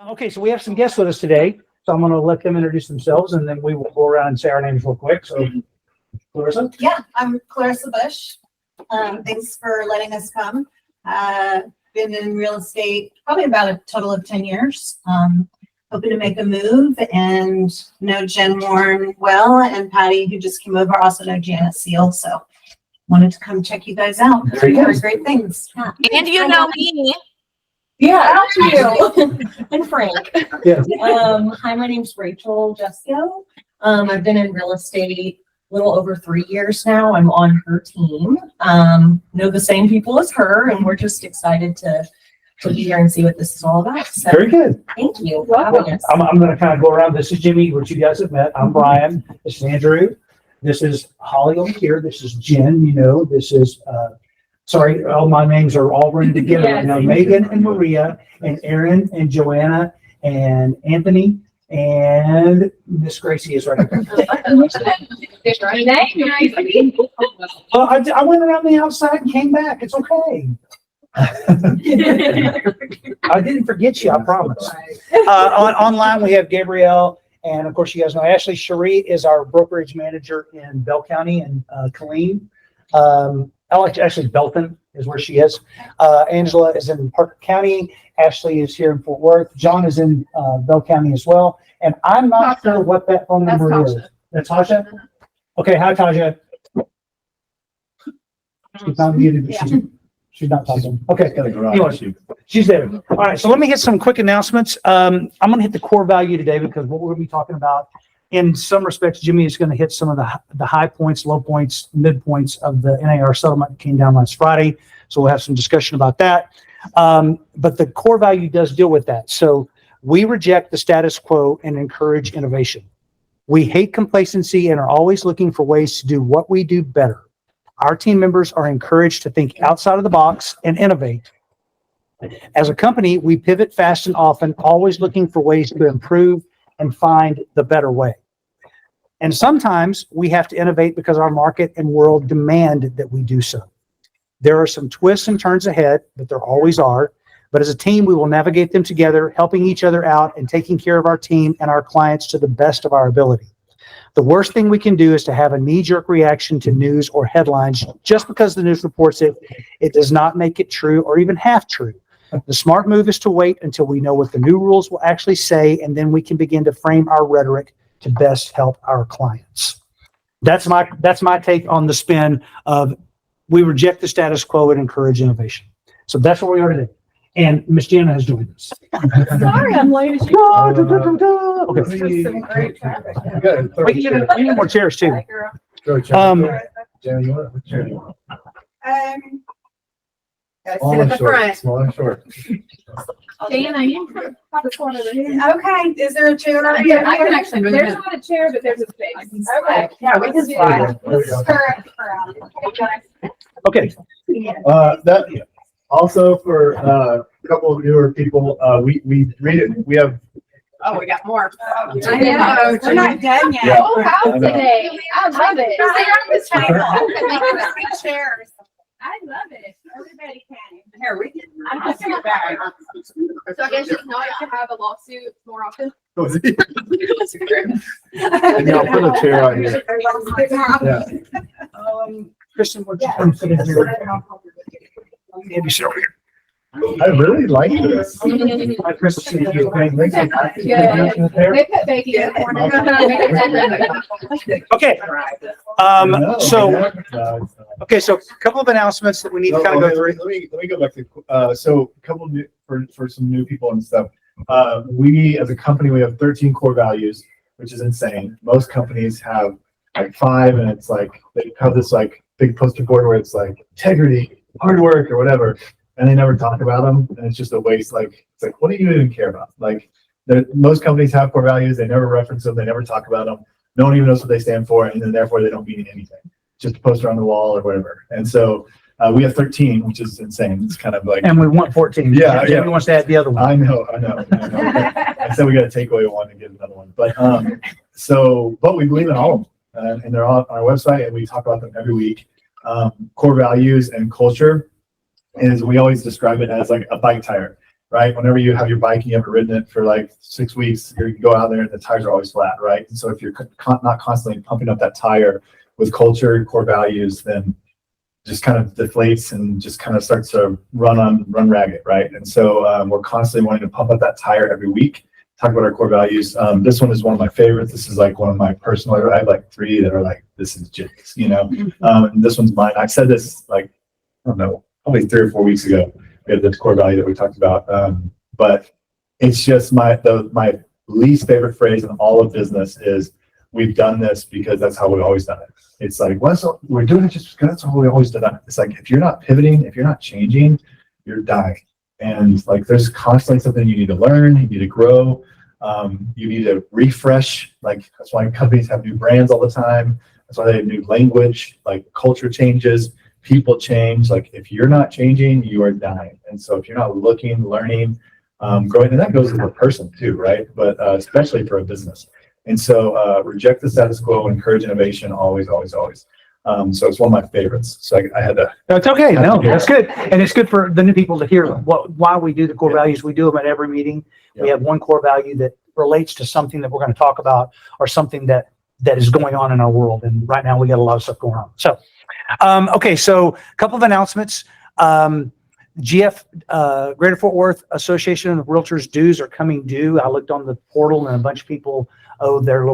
Okay, so we have some guests with us today, so I'm going to let them introduce themselves, and then we will go around and say our names real quick. So, Clarissa? Yeah, I'm Clarissa Bush. Thanks for letting us come. Been in real estate probably about a total of 10 years. Hoping to make a move and know Jen Warren well, and Patty, who just came over, also know Janet Seal. So wanted to come check you guys out. Very Heard good. great things. Yeah. And you know me. Yeah, you and Frank. Yeah. Hi, my name's Rachel Jesco. I've been in real estate a little over 3 years now. I'm on her team. Know the same people as her, and we're just excited to be here and see what this is all about. So Very good. thank you for having us. I'm going to kind of go around. This is Jimmy, which you guys have met. I'm Brian. This is Andrew. This is Holly over here. This is Jen. You know, this is, sorry, all my names are all running together right now. Megan and Maria and Aaron and Joanna and Anthony and Miss Gracie is right here. Well, I went around the outside and came back. It's okay. I didn't forget you, I promise. Online, we have Gabrielle, and of course, you guys know Ashley. Cherie is our brokerage manager in Bell County and Killeen. Actually, Belton is where she is. Angela is in Parker County. Ashley is here in Fort Worth. John is in Bell County as well. And I'm not sure what that phone number is. That's Tasha? Okay, hi, Tasha. She's not muted. She's not talking. Okay. Anyway, she's there. All right. So let me hit some quick announcements. I'm going to hit the core value today because what we're going to be talking about, in some respects, Jimmy is going to hit some of the high points, low points, mid points of the NAR settlement that came down last Friday. So we'll have some discussion about that. But the core value does deal with that. So we reject the status quo and encourage innovation. We hate complacency and are always looking for ways to do what we do better. Our team members are encouraged to think outside of the box and innovate. As a company, we pivot fast and often, always looking for ways to improve and find the better way. And sometimes we have to innovate because our market and world demand that we do so. There are some twists and turns ahead, but there always are. But as a team, we will navigate them together, helping each other out and taking care of our team and our clients to the best of our ability. The worst thing we can do is to have a knee-jerk reaction to news or headlines just because the news reports it. It does not make it true or even half true. The smart move is to wait until we know what the new rules will actually say, and then we can begin to frame our rhetoric to best help our clients. That's my take on the spin of we reject the status quo and encourage innovation. So that's what we are today. And Miss Jana has joined us. Sorry, I'm late as Okay. Some great traffic. We need more chairs too. Jenna, you want what chair do you want? Sit at the front. Small and short. Dana, you can have a corner of the Okay, is there a chair? I can actually move. There's not a chair, but there's a space. Okay, yeah, we can slide. There we go. Okay. That also for a couple of newer people, we read it. We have. Oh, we got more. I know. We're not done yet. Yeah. Full house today. I love it. Chairs. I love it. Everybody can. Here, we can. I'm just your bag. So I guess you know you have a lawsuit more often. Maybe I'll put a chair out here. Yeah. Kristen, what you want to sit in here? Maybe sit over here. I really like this. Hi, Kristen. You okay? They put bacon in the corner. Okay. So a couple of announcements that we need to kind of go through. Let me go back to so a couple new, for some new people and stuff. We as a company, we have 13 core values, which is insane. Most companies have like 5, and it's like they have this like big poster board where it's like integrity, hard work, or whatever, and they never talk about them, and it's just a waste. Like it's like, what do you even care about? Like most companies have core values, they never reference them, they never talk about them. No one even knows what they stand for, and then therefore they don't mean anything. Just a poster on the wall or whatever. And so we have 13, which is insane. It's kind of like, And we want 14. Yeah, Jamie wants to add the other one. I know. I said we got to take away one and get another one. But but we believe in all of them, and they're all on our website, and we talk about them every week. Core values and culture is we always describe it as like a bike tire. right? Whenever you have your bike and you haven't ridden it for like 6 weeks, you go out there and the tires are always flat, right? And so if you're not constantly pumping up that tire with culture, core values, then just kind of deflates and just kind of starts to run ragged, right? And so we're constantly wanting to pump up that tire every week, talk about our core values. This one is one of my favorites. This is like one of my personal, I have like 3 that are like, this is just, and this one's mine. I said this like, I don't know, probably 3 or 4 weeks ago. We had this core value that we talked about. But it's just my least favorite phrase in all of business is we've done this because that's how we've always done it. It's like, we're doing it just because that's how we always done it. It's like, if you're not pivoting, if you're not changing, you're dying. And like, there's constantly something you need to learn, you need to grow, you need to refresh. Like, that's why companies have new brands all the time. That's why they have new language, like culture changes, people change. Like, if you're not changing, you are dying. And so if you're not looking, learning, growing, and that goes as a person too, right? But especially for a business. And so reject the status quo, encourage innovation, always, always, always. So it's one of my favorites. So I had to. No, it's okay. No, that's good. And it's good for the new people to hear why we do the core values. We do them at every meeting. We have one core value that relates to something that we're going to talk about or something that is going on in our world. And right now we got a lot of stuff going on. So, okay. So a couple of announcements. GF, Greater Fort Worth Association of Realtors dues are coming due. I looked on the portal and a bunch of people owe their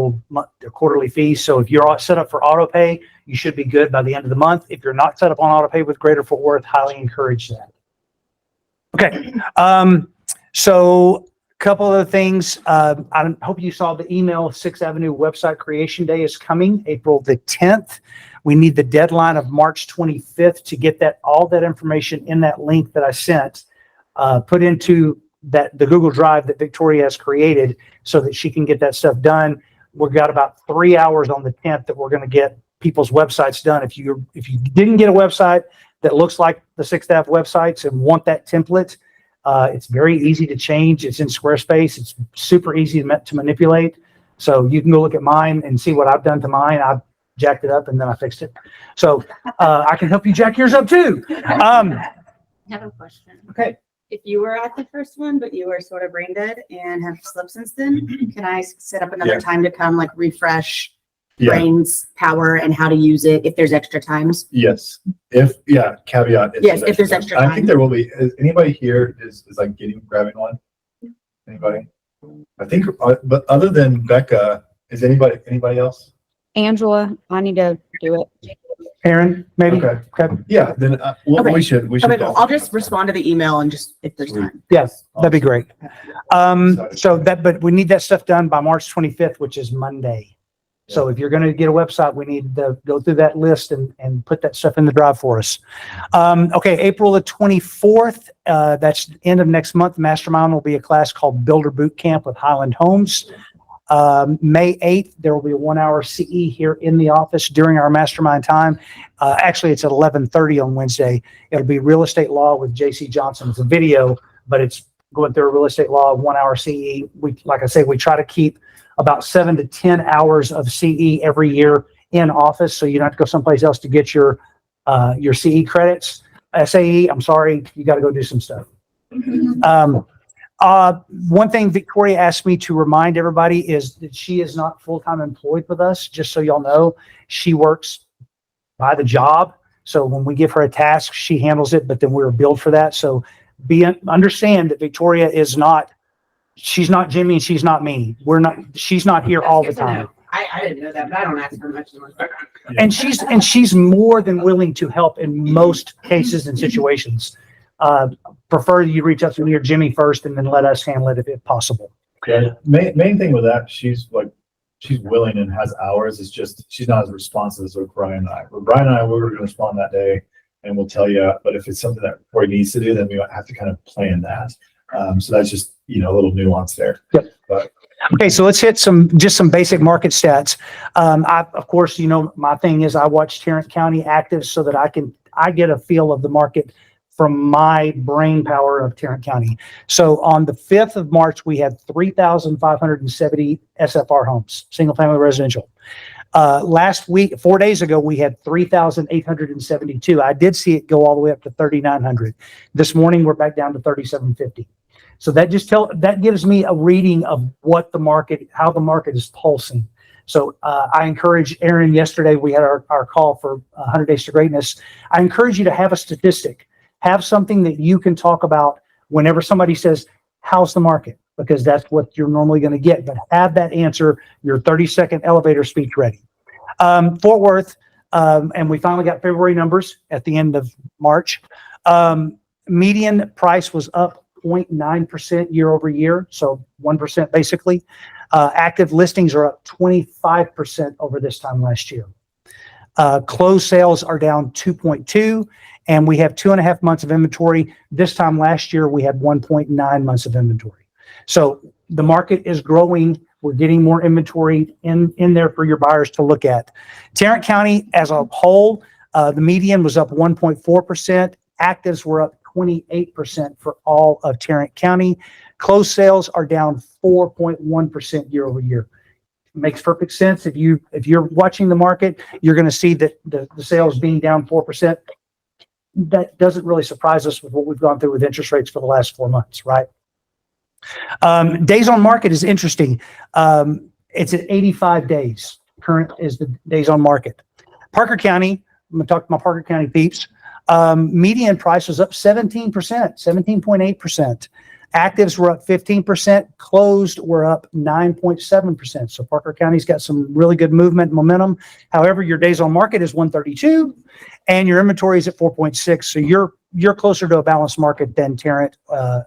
quarterly fees. So if you're all set up for auto pay, you should be good by the end of the month. If you're not set up on auto pay with Greater Fort Worth, highly encourage that. Okay. So a couple of things. I hope you saw the email. 6th Avenue website creation day is coming April the 10th. We need the deadline of March 25th to get all that information in that link that I sent, put into the Google Drive that Victoria has created so that she can get that stuff done. We've got about 3 hours on the 10th that we're going to get people's websites done. If you didn't get a website that looks like the 6th Ave websites and want that template, it's very easy to change. It's in Squarespace. It's super easy to manipulate. So you can go look at mine and see what I've done to mine. I've jacked it up and then I fixed it. So I can help you jack yours up too. I have a question. Okay. If you were at the first one, but you were sort of brain dead and have slept since then, can I set up another time to come like refresh brain's power and how to use it if there's extra times? Yes. Caveat. Yes, if there's extra time. I think there will be. Is anybody here is like grabbing one? Anybody? I think, but other than Becca, is anybody else? Angela, I need to do it. Aaron, maybe? Okay. Yeah, then we should. Okay, well, I'll just respond to the email and just if there's time. Yes, that'd be great. But we need that stuff done by March 25th, which is Monday. So if you're going to get a website, we need to go through that list and put that stuff in the drive for us. Okay, April the 24th, that's the end of next month. Mastermind will be a class called Builder Boot Camp with Highland Homes. May 8th, there will be a 1-hour CE here in the office during our mastermind time. Actually, it's at 11:30 on Wednesday. It'll be real estate law with JC Johnson. It's a video, but it's going through a real estate law 1-hour CE. Like I say, we try to keep about 7 to 10 hours of CE every year in office, so you don't have to go someplace else to get your CE credits. SAE, I'm sorry, you got to go do some stuff. One thing Victoria asked me to remind everybody is that she is not full-time employed with us. Just so y'all know, she works by the job. So when we give her a task, she handles it, but then we're billed for that. So understand that Victoria she's not Jimmy and she's not me. She's not here all the time. I didn't know that, but I don't ask her much. And she's more than willing to help in most cases and situations. Prefer you reach out to me or Jimmy first and then let us handle it if possible. Yeah. Main thing with that, she's willing and has hours. It's just she's not as responsive as with Brian and I. With Brian and I, we were going to respond that day and we'll tell you. But if it's something that Corey needs to do, then we have to kind of plan that. So that's just a little nuance there. Yep. But okay, so let's hit some basic market stats. Of course, my thing is I watch Tarrant County active so that I get a feel of the market from my brain power of Tarrant County. So on the 5th of March, we had 3,570 SFR homes, single family residential. Last week, 4 days ago, we had 3,872. I did see it go all the way up to 3,900. This morning, we're back down to 3,750. So that that gives me a reading of what the market, how the market is pulsing. So I encourage Aaron, yesterday we had our call for 100 Days to Greatness. I encourage you to have a statistic, have something that you can talk about whenever somebody says, how's the market? Because that's what you're normally going to get, but have that answer, your 30-second elevator speech ready. Fort Worth, and we finally got February numbers at the end of March. Median price was up 0.9% year over year, so 1% basically. Active listings are up 25% over this time last year. Closed sales are down 2.2, and we have 2.5 months of inventory. This time last year, we had 1.9 months of inventory. So the market is growing. We're getting more inventory in there for your buyers to look at. Tarrant County as a whole, the median was up 1.4%. Actives were up 28% for all of Tarrant County. Closed sales are down 4.1% year over year. Makes perfect sense. If you're watching the market, you're going to see that the sales being down 4%. That doesn't really surprise us with what we've gone through with interest rates for the last 4 months, right? Days on market is interesting. It's at 85 days. Current is the days on market. Parker County, I'm going to talk to my Parker County peeps. Median price was up 17%, 17.8%. Actives were up 15%. Closed were up 9.7%. So Parker County's got some really good movement, momentum. However, your days on market is 132 and your inventory is at 4.6. So you're closer to a balanced market than Tarrant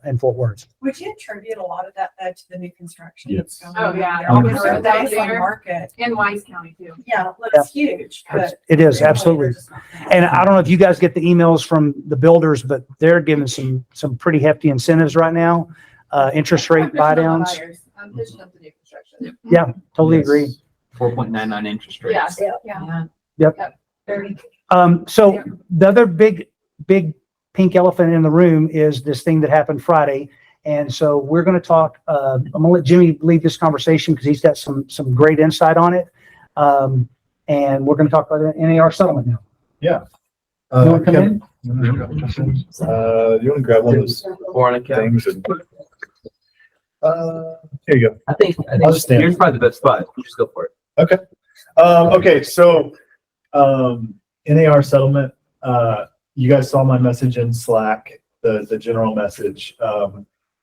and Fort Worth. Would you attribute a lot of that to the new construction? Yes. That's Oh, going yeah. on? Hundred percent. Days on market. In Wise County too. Yeah, that's huge. But It is, absolutely. And I don't know if you guys get the emails from the builders, but they're giving some pretty hefty incentives right now. Interest rate buy downs. I'm pushing up the new construction. Yeah, totally Yes. agree. 4.99 interest rates. Yeah. Yep. Very. So the other big pink elephant in the room is this thing that happened Friday. And so we're going to talk, I'm going to let Jimmy lead this conversation because he's got some great insight on it. And we're going to talk about the NAR settlement now. Yeah. You want to come in? You want to grab one of those things? And, here you go. I think I'll just stand. here's probably the best spot. You just go for it. Okay, so NAR settlement. You guys saw my message in Slack, the general message.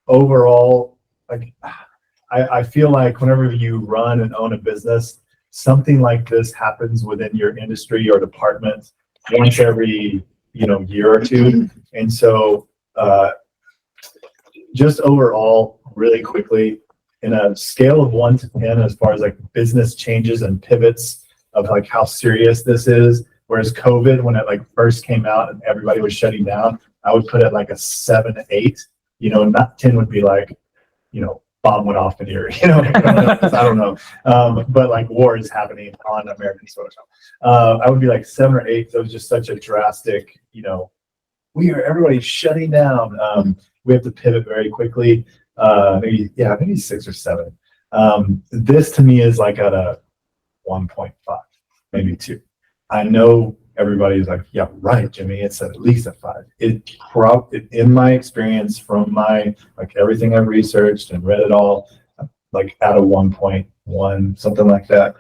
Overall, like I feel like whenever you run and own a business, something like this happens within your industry or department once every year or two. And so just overall, really quickly, in a scale of 1 to 10, as far as like business changes and pivots of like how serious this is, whereas COVID, when it like first came out and everybody was shutting down, I would put it like a 7, 8. Not 10 would be like, bomb went off in here. I don't know. But like war is happening on American soil. I would be like 7 or 8. So it was just such a drastic, everybody's shutting down. We have to pivot very quickly. Maybe 6 or 7. This to me is like at a 1.5, maybe 2. I know everybody's like, yeah, right, Jimmy, it's at least a 5. It in my experience from my, like everything I've researched and read it all, like at a 1.1, something like that.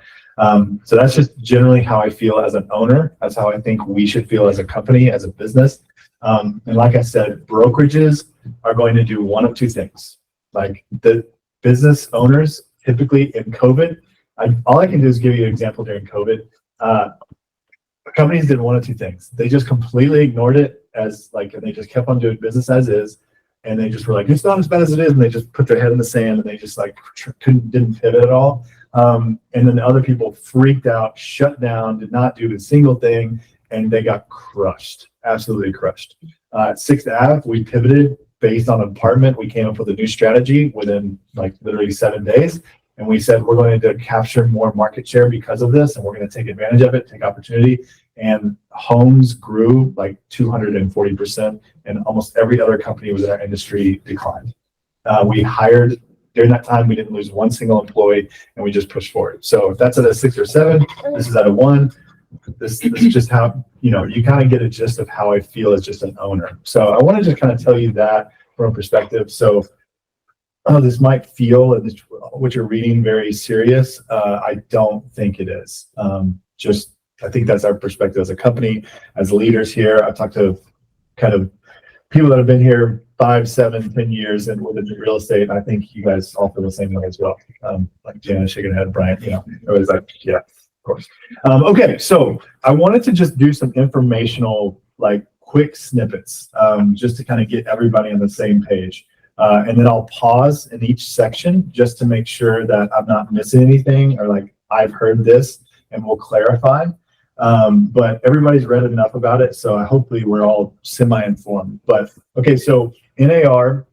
So that's just generally how I feel as an owner. That's how I think we should feel as a company, as a business. And like I said, brokerages are going to do one of two things. Like the business owners, typically in COVID, all I can do is give you an example during COVID. Companies did one of two things. They just completely ignored it and they just kept on doing business as is. And they just were like, it's not as bad as it is. And they just put their head in the sand and they just like didn't pivot at all. And then the other people freaked out, shut down, did not do a single thing. And they got crushed, absolutely crushed. At 6th Ave, we pivoted based on an apartment. We came up with a new strategy within like literally 7 days. And we said, we're going to capture more market share because of this. And we're going to take advantage of it, take opportunity. And homes grew like 240%. And almost every other company within our industry declined. We hired during that time, we didn't lose one single employee and we just pushed forward. So if that's at a 6 or 7, this is at a 1. This is just how, you kind of get a gist of how I feel as just an owner. So I want to just kind of tell you that from a perspective. So this might feel, what you're reading, very serious. I don't think it is. I think that's our perspective as a company, as leaders here. I've talked to kind of people that have been here 5, 7, 10 years and within real estate. I think you guys all feel the same way as well. Like Jana shaking her head, Brian, everybody's like, yeah, of course. Okay, so I wanted to just do some informational, like quick snippets, just to kind of get everybody on the same page. And then I'll pause in each section just to make sure that I'm not missing anything or like I've heard this and we'll clarify. But everybody's read enough about it, so hopefully we're all semi-informed. But okay, so NAR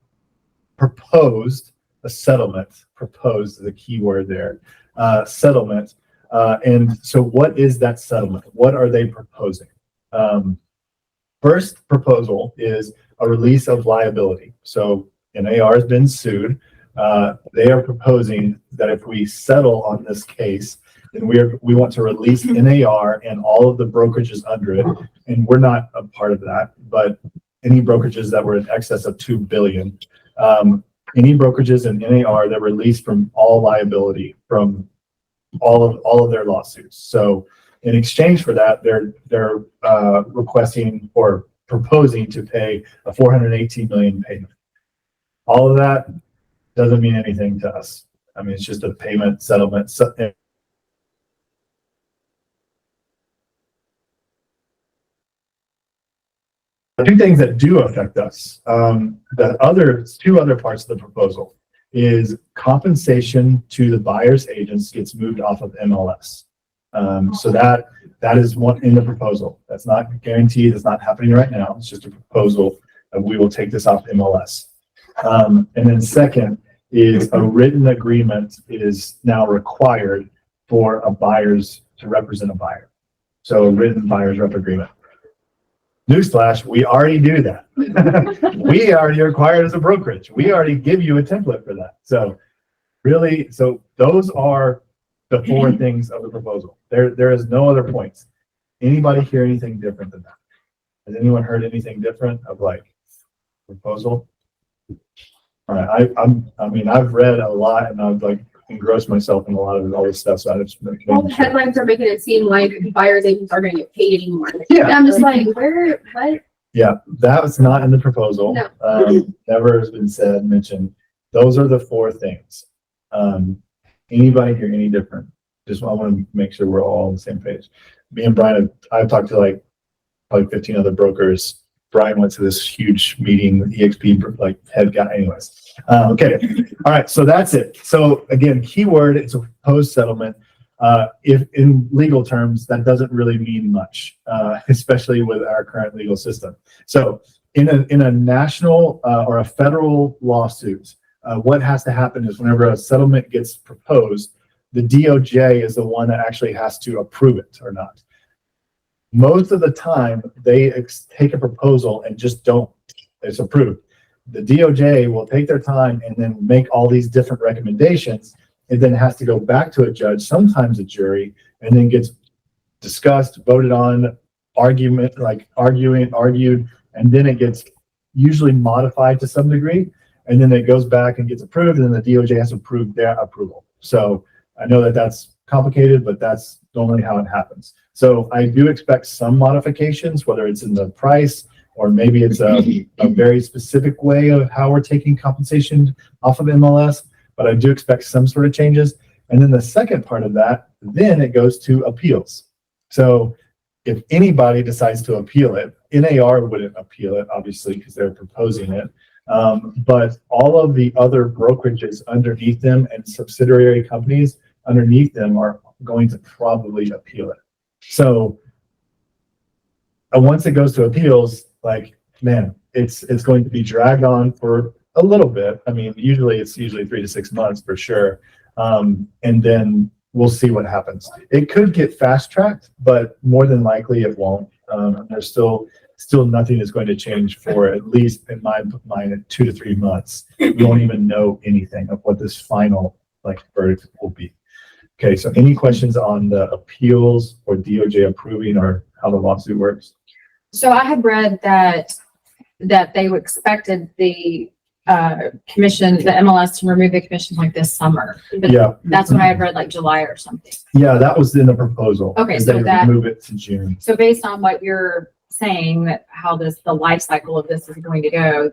proposed a settlement. Proposed is a key word there. Settlement. And so what is that settlement? What are they proposing? First proposal is a release of liability. So NAR has been sued. They are proposing that if we settle on this case, then we want to release NAR and all of the brokerages under it. And we're not a part of that, but any brokerages that were in excess of $2 billion, any brokerages in NAR that released from all liability from all of their lawsuits. So in exchange for that, they're requesting or proposing to pay a $418 million payment. All of that doesn't mean anything to us. I mean, it's just a payment settlement. The 2 things that do affect us, the 2 other parts of the proposal is compensation to the buyer's agents gets moved off of MLS. So that is one in the proposal. That's not guaranteed. It's not happening right now. It's just a proposal that we will take this off MLS. And then second is a written agreement is now required for a buyer's to represent a buyer. So a written buyer's rep agreement. Newsflash, we already do that. We already require it as a brokerage. We already give you a template for that. So really, so those are the 4 things of the proposal. There is no other points. Anybody hear anything different than that? Has anyone heard anything different of like proposal? All right, I've read a lot and I've like engrossed myself in a lot of all this stuff. So I just All the headlines are making it seem like buyer's agents are going to get paid anymore. Yeah. And I'm just like, what? Yeah, that was not in the proposal. No. Never has been mentioned. Those are the 4 things. Anybody hear any different? Just I want to make sure we're all on the same page. Me and Brian, I've talked to like probably 15 other brokers. Brian went to this huge meeting with EXP, like head guy. Anyways, okay, all right. So that's it. So again, keyword, it's a proposed settlement. If in legal terms, that doesn't really mean much, especially with our current legal system. So in a national or a federal lawsuit, what has to happen is whenever a settlement gets proposed, the DOJ is the one that actually has to approve it or not. Most of the time, they take a proposal and just don't. It's approved. The DOJ will take their time and then make all these different recommendations. It then has to go back to a judge, sometimes a jury, and then gets discussed, voted on, argued, and then it gets usually modified to some degree. And then it goes back and gets approved, and then the DOJ has to approve their approval. So I know that that's complicated, but that's normally how it happens. So I do expect some modifications, whether it's in the price or maybe it's a very specific way of how we're taking compensation off of MLS, but I do expect some sort of changes. And then the second part of that, then it goes to appeals. So if anybody decides to appeal it, NAR wouldn't appeal it, obviously, because they're proposing it. But all of the other brokerages underneath them and subsidiary companies underneath them are going to probably appeal it. So once it goes to appeals, like, man, it's going to be dragged on for a little bit. I mean, it's usually 3 to 6 months for sure. And then we'll see what happens. It could get fast tracked, but more than likely it won't. There's still still nothing is going to change for at least in my mind 2 to 3 months. We won't even know anything of what this final like verdict will be. Okay, so any questions on the appeals or DOJ approving or how the lawsuit works? So I had read that they expected the commission, the MLS to remove the commission like this summer. But Yeah, that's what I had read, like July or something. yeah, that was in the proposal. Okay, is so they that- move it to June. So based on what you're saying, that how the life cycle of this is going to go,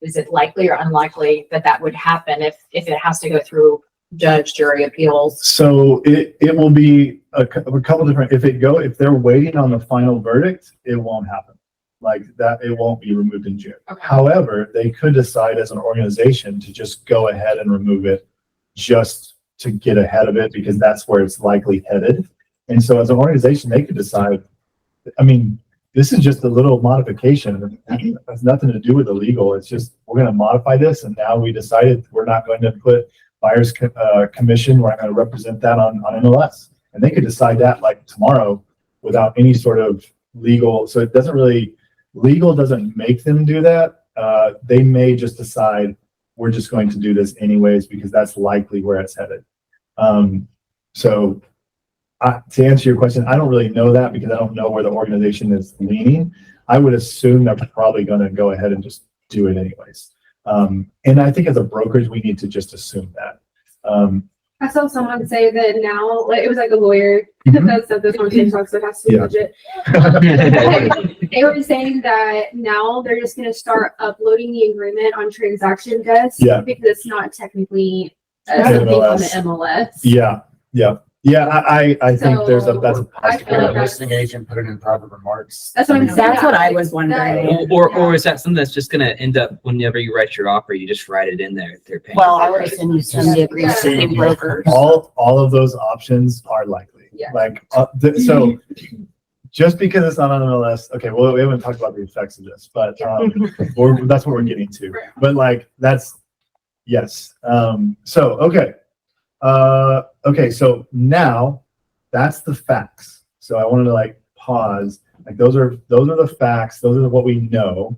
is it likely or unlikely that would happen if it has to go through judge, jury, appeals? So it will be a couple different, if they're waiting on the final verdict, it won't happen. Like that, it won't be removed in June. Okay. However, they could decide as an organization to just go ahead and remove it just to get ahead of it because that's where it's likely headed. And so as an organization, they could decide, I mean, this is just a little modification. It has nothing to do with the legal. It's just, we're going to modify this. And now we decided we're not going to put buyer's commission. We're not going to represent that on MLS. And they could decide that like tomorrow without any sort of legal. So it doesn't really, legal doesn't make them do that. They may just decide we're just going to do this anyways, because that's likely where it's headed. So to answer your question, I don't really know that because I don't know where the organization is leaning. I would assume they're probably going to go ahead and just do it anyways. And I think as a brokerage, we need to just assume that. I saw someone say that now, like it was like a lawyer Mhm. that said this on TikTok, so it has to be Yeah. legit. They were saying that now they're just going to start uploading the agreement on transaction desk Yeah. because it's not technically Yeah. something on the MLS. MLS. Yeah. I think that's a So, I feel Or like a that's- listing agent put it in proper remarks. That's what I'm saying. That's what I was wondering. Or is that something that's just gonna end up whenever you write your offer, you just write it in there if they're paying? Well, I would assume you send the agreement to the brokers. all of those options are likely. Yeah. Like, so just because it's not on MLS, okay, well, we haven't talked about the effects of this, but that's what we're getting to. But like, that's, yes. Okay, so now that's the facts. So I wanted to like pause, like those are the facts. Those are what we know.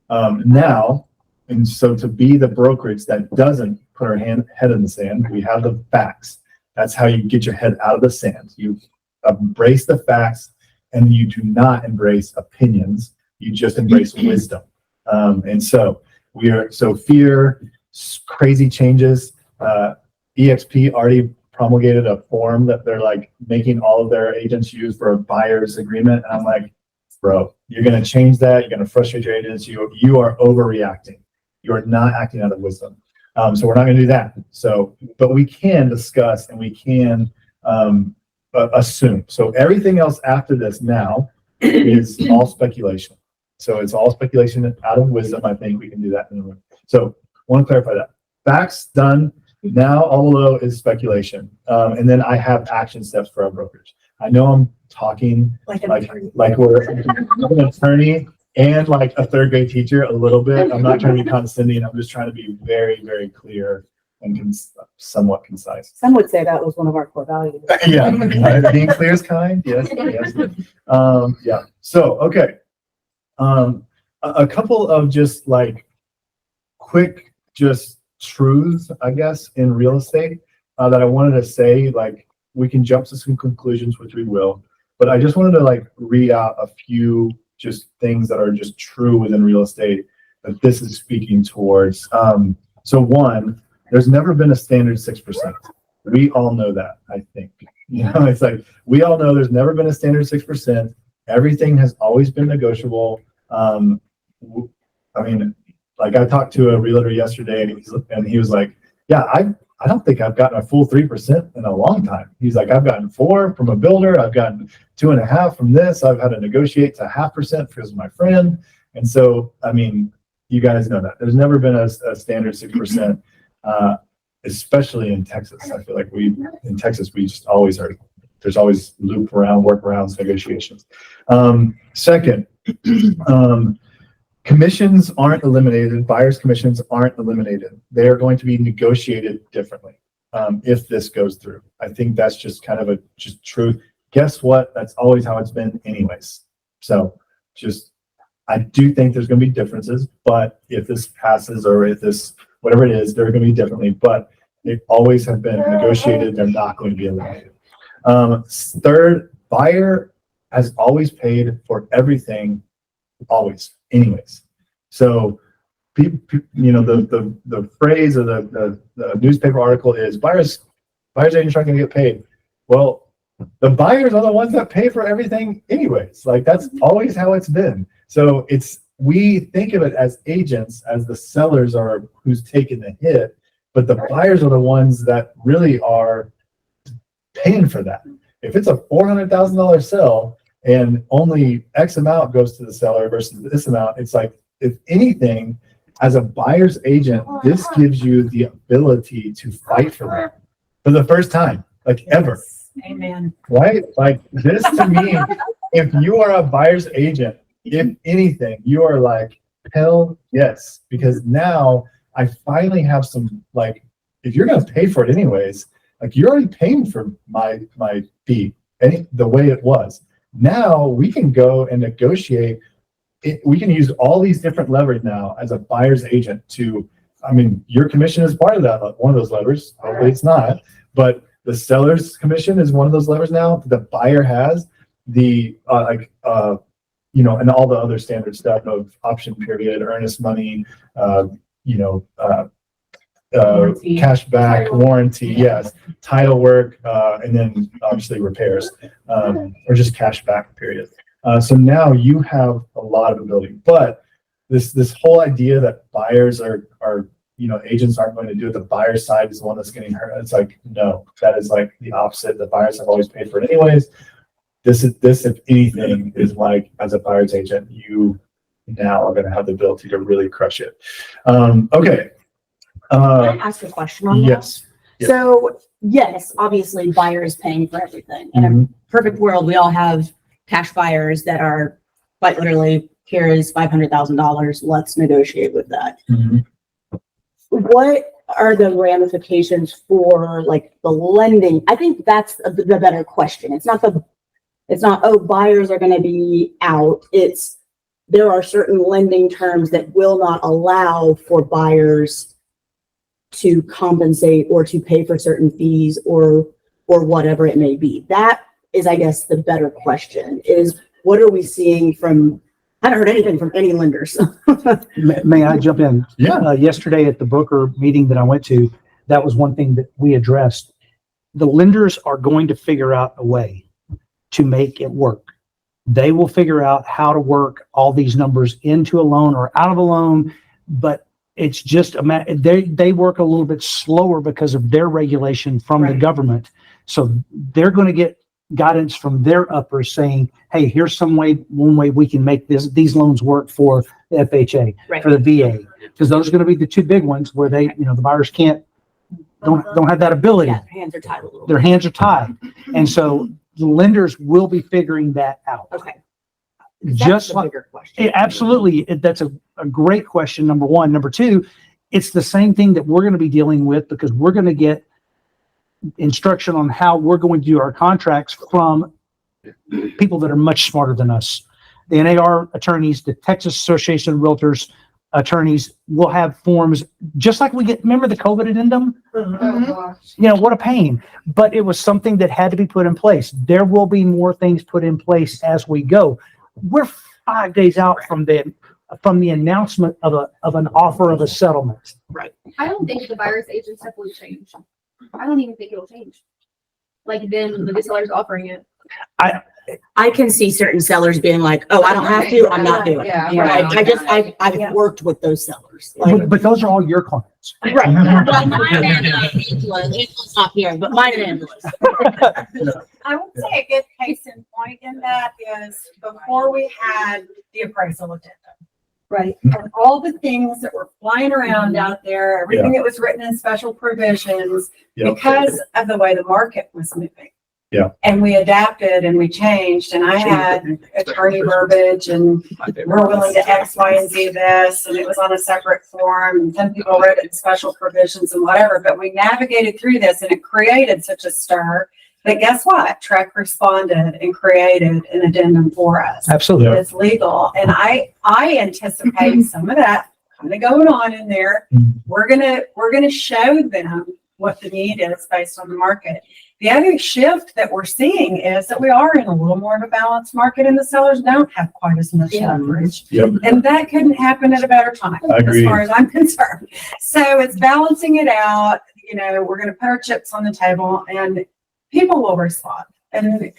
Now, and so to be the brokerage that doesn't put our head in the sand, we have the facts. That's how you get your head out of the sand. You embrace the facts and you do not embrace opinions. You just embrace wisdom. And so fear, crazy changes. EXP already promulgated a form that they're like making all of their agents use for a buyer's agreement. And I'm like, bro, you're going to change that. You're going to frustrate your agents. You are overreacting. You are not acting out of wisdom. So we're not going to do that. So, but we can discuss and we can assume. So everything else after this now is all speculation. So it's all speculation out of wisdom. I think we can do that in the room. So I want to clarify that. Facts done. Now all below is speculation. And then I have action steps for our brokers. I know I'm talking like we're an attorney and like a third grade teacher a little bit. I'm not trying to be condescending. I'm just trying to be very, very clear and somewhat concise. Some would say that was one of our core values. Yeah, being clear is kind. Yes, yes. Yeah. So, okay. A couple of just like quick, just truths, I guess, in real estate that I wanted to say. Like, we can jump to some conclusions, which we will, but I just wanted to like read out a few just things that are just true within real estate that this is speaking towards. So one, there's never been a standard 6%. We all know that, I think. You know, it's like, we all know there's never been a standard 6%. Everything has always been negotiable. I mean, like I talked to a realtor yesterday and he was like, yeah, I don't think I've gotten a full 3% in a long time. He's like, I've gotten 4 from a builder. I've gotten 2.5 from this. I've had to negotiate to 0.5% because of my friend. And so, I mean, you guys know that there's never been a standard 6%, especially in Texas. I feel like in Texas, we just always are. There's always workarounds, negotiations. Second, commissions aren't eliminated. Buyer's commissions aren't eliminated. They are going to be negotiated differently if this goes through. I think that's just kind of just truth. Guess what? That's always how it's been anyways. So just, I do think there's gonna be differences, but if this passes or if this, whatever it is, they're gonna be differently, but they always have been negotiated. They're not going to be eliminated. Third, buyer has always paid for everything, always, anyways. So people, the phrase or the newspaper article is buyers agents aren't going to get paid. Well, the buyers are the ones that pay for everything anyways. Like that's always how it's been. So we think of it as agents, as the sellers are who's taking the hit, but the buyers are the ones that really are paying for that. If it's a $400,000 sale and only X amount goes to the seller versus this amount, it's like, if anything, as a buyer's agent, this gives you the ability to fight for them for the first time, like ever. Amen. Right? Like this to me, if you are a buyer's agent, if anything, you are like, hell yes. Because now I finally have some, like, if you're going to pay for it anyways, like you're already paying for my fee, the way it was. Now we can go and negotiate. We can use all these different levers now as a buyer's agent to, I mean, your commission is part of that, one of those levers. Hopefully it's not, but the seller's commission is one of those levers now. The buyer has the, and all the other standard stuff of option period, earnest money, Warranty. cash back, warranty, yes, title work, and then obviously repairs, or just cash back period. So now you have a lot of ability, but this whole idea that buyers are agents aren't going to do it. The buyer side is the one that's getting hurt. It's like, no, that is like the opposite. The buyers have always paid for it anyways. This, if anything, is like, as a buyer's agent, you now are going to have the ability to really crush it. Okay. Can I ask a question on that? Yes. Yeah. So yes, obviously buyer is paying for everything. In a perfect world, we all have cash buyers that are quite literally, here is $500,000. Let's negotiate with that. What are the ramifications for like the lending? I think that's the better question. It's not, oh, buyers are going to be out. There are certain lending terms that will not allow for buyers to compensate or to pay for certain fees or whatever it may be. That is, I guess, the better question is, what are we seeing from, I haven't heard anything from any lenders. May I jump in? Yeah. Yesterday at the broker meeting that I went to, that was one thing that we addressed. The lenders are going to figure out a way to make it work. They will figure out how to work all these numbers into a loan or out of a loan, but it's just they work a little bit slower because of their regulation from the government. So they're going to get guidance from their uppers saying, hey, here's one way we can make these loans work for the FHA, for the VA, because those are going to be the two big ones where they, the buyers don't have that ability. Yeah, their hands are tied a little Their hands are tied. And so the lenders will be figuring that out. Okay. Just the like, bigger question. absolutely. That's a great question. Number one. Number two, it's the same thing that we're going to be dealing with because we're going to get instruction on how we're going to do our contracts from people that are much smarter than us. The NAR attorneys, the Texas Association of Realtors attorneys will have forms just like we get. Remember the COVID addendum? What a pain. But it was something that had to be put in place. There will be more things put in place as we go. We're 5 days out from the announcement of an offer of a settlement. Right. I don't think the buyer's agent stuff will change. I don't even think it'll change. Like then the seller's offering it. I can see certain sellers being like, oh, I don't have to, I'm not doing it. Yeah. Right. I've worked with those sellers. Like, But those are all your clients. right. Mine and Angela's not here, but mine and Angela's. I would say a good case in point in that is before we had the appraisal addendum. Right. And all the things that were flying around out there, everything that was written in special provisions, because of the way the market was moving. Yeah. And we adapted and we changed, and I had attorney verbiage and we're willing to X, Y, and Z this, and it was on a separate form, and some people wrote it in special provisions and whatever, but we navigated through this and it created such a stir. But guess what? Trek responded and created an addendum for us. Absolutely. It's legal. And I anticipate some of that kind of going on in there. We're gonna show them what the need is based on the market. The other shift that we're seeing is that we are in a little more of a balanced market and the sellers don't have quite as much leverage. Yep. And that couldn't happen at a better time, I agree. as far as I'm concerned. So it's balancing it out. You know, we're going to put our chips on the table and people will respond. And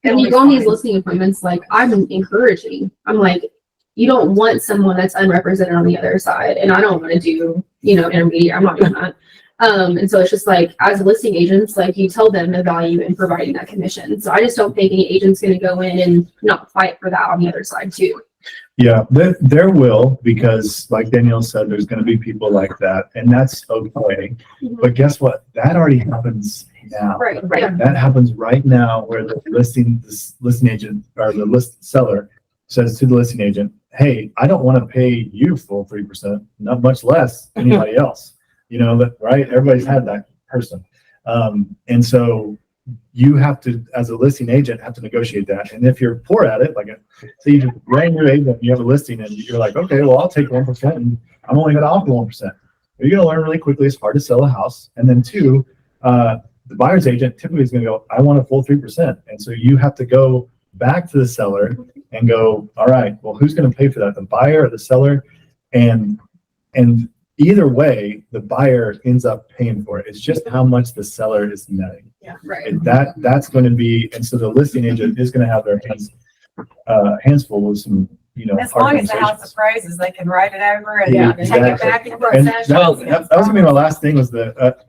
And you go on these listing appointments, like I'm encouraging. I'm like, you don't want someone that's unrepresented on the other side. And I don't want to do, intermediate. I'm not doing that. And so it's just like, as listing agents, like you tell them the value in providing that commission. So I just don't think any agent's going to go in and not fight for that on the other side too. Yeah, there will, because like Danielle said, there's going to be people like that, and that's okay. But guess what? That already happens now. Right. That happens right now, where the listing agent or the seller says to the listing agent, "Hey, I don't want to pay you full 3%, not much less anybody else." Right? Everybody's had that person, and so you have to, as a listing agent, have to negotiate that. And if you're poor at it, say you're a brand new agent, you have a listing, and you're like, okay, well, I'll take 1%, and I'm only going to offer 1%. You're going to learn really quickly it's hard to sell a house. And then two, the buyer's agent typically is going to go, I want a full 3%. And so you have to go back to the seller and go, all right, well, who's going to pay for that? The buyer or the seller? And either way, the buyer ends up paying for it. It's just how much the seller is netting. yeah, Right. And that's going to be, and so the listing agent is going to have their hands full with some, as hard long as the house conversations. appraises, they can write it over and Yeah, take it exactly. back and And process. that was gonna be my last thing, was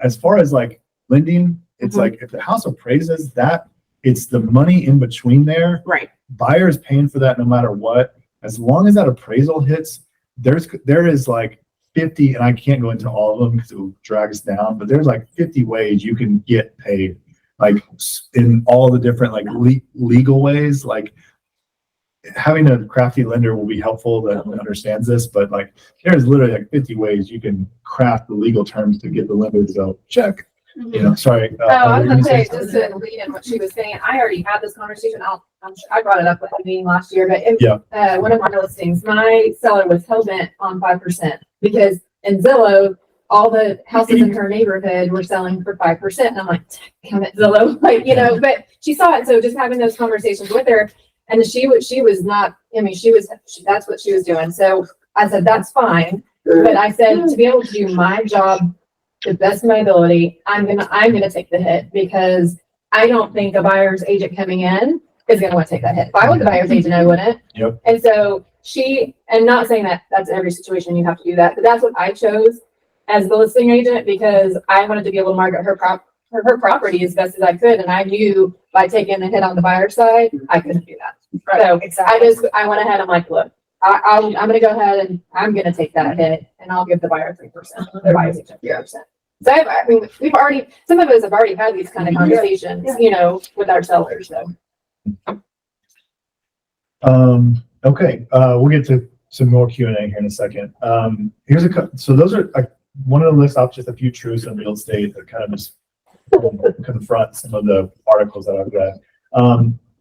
as far as like lending, it's like if the house appraises that, it's the money in between there. Right. Buyer's paying for that no matter what. As long as that appraisal hits, there is like 50, and I can't go into all of them because it will drag us down, but there's like 50 ways you can get paid, like in all the different like legal ways. Like having a crafty lender will be helpful that understands this, but like there's literally like 50 ways you can craft the legal terms to get the lender to go check. Sorry. I was gonna say, just to lead in what she was saying, I already had this conversation. I brought it up at the meeting last year, but one of my listings, my seller was hell bent on 5% because in Zillow, all the houses in her neighborhood were selling for 5%. And I'm like, damn it, Zillow, but she saw it. So just having those conversations with her, and she was not, that's what she was doing. So I said, that's fine. But I said, to be able to do my job to the best of my ability, I'm gonna take the hit, because I don't think a buyer's agent coming in is gonna want to take that hit. If I was a buyer's agent, I wouldn't. Yep. And so and not saying that that's every situation you have to do that, but that's what I chose as the listing agent, because I wanted to be able to market her property as best as I could. And I knew by taking the hit on the buyer side, I couldn't do that. So Exactly. I went ahead. I'm like, look, I'm going to go ahead and I'm going to take that hit, and I'll give the buyer 3%, the buyer's agent 3%. So some of us have already had these kind of conversations, with our sellers. So. Okay. We'll get to some more Q&A here in a second. So those are one of the lists out, just a few truths in real estate that kind of just confront some of the articles that I've read.